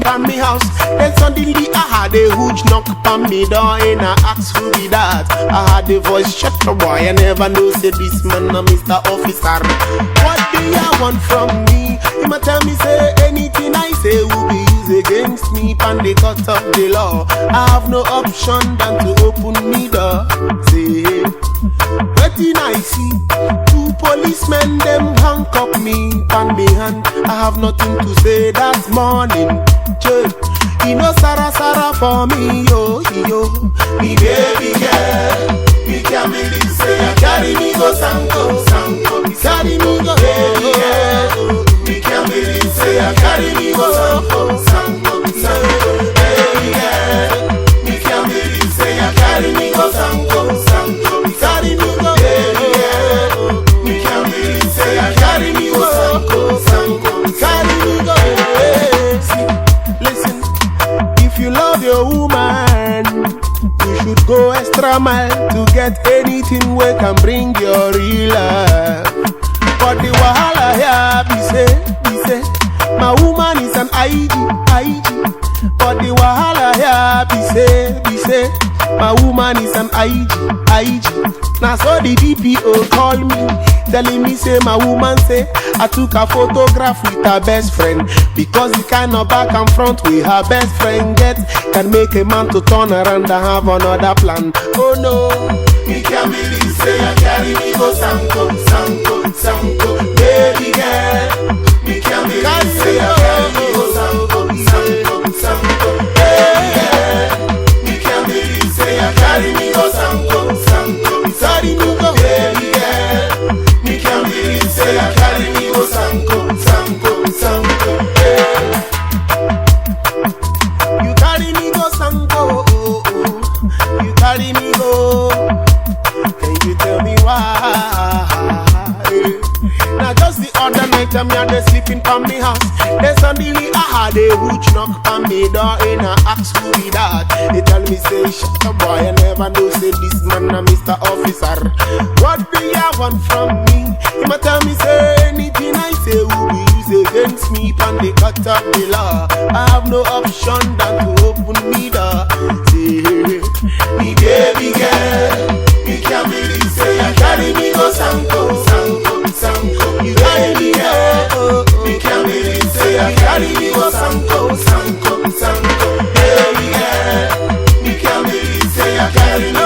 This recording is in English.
from me house. Then suddenly I had a huge knock on me door and I asked who be that. I had a voice, shut the boy, I never know, say this man a Mr. Officer. What do you want from me? He might tell me say anything I say will be used against me and the cut of the law. I have no option than to open me door. Say, wetin I see, two policemen them handcuff me on me hand. I have nothing to say that morning. You know Sarah for me, yo, me baby girl. Me can't believe say you carry me go Sanko, carry me go baby girl. Me can't believe say you carry me go Sanko, baby girl. Me can't believe say you carry me go Sanko, carry me go baby girl. Me can't believe say you carry me go Sanko, carry me go. Listen, if you love your woman, you should go extra mile to get anything we can bring your real love. But the wahala here be say, my woman is an IG. But the wahala here be say, my woman is an IG. Now so the DPO call me, telling me say my woman say I took a photograph with her best friend, because the kind of back and front with her best friend get can make a man to turn around and have another plan. Oh no, me can't believe say you carry me go Sanko, baby girl. Me can't believe say you carry me go Sanko, baby girl. Me can't believe say you carry me go Sanko, carry me go baby girl. Me can't believe say you carry me go Sanko, yeah. You carry me go Sanko, you carry me go. Can you tell me why? Now just the other night I'm here sleeping from me house. Then suddenly I had a huge knock on me door and I asked who be that. They tell me say shut the boy, I never know say this man a Mr. Officer. What do you want from me? He might tell me say anything I say will be used against me and the cut of the law. I have no option than to open me door. Say, me baby girl, me can't believe say you carry me go Sanko. You carry me go, me can't believe say you carry me go Sanko, baby girl. Me can't believe say you carry me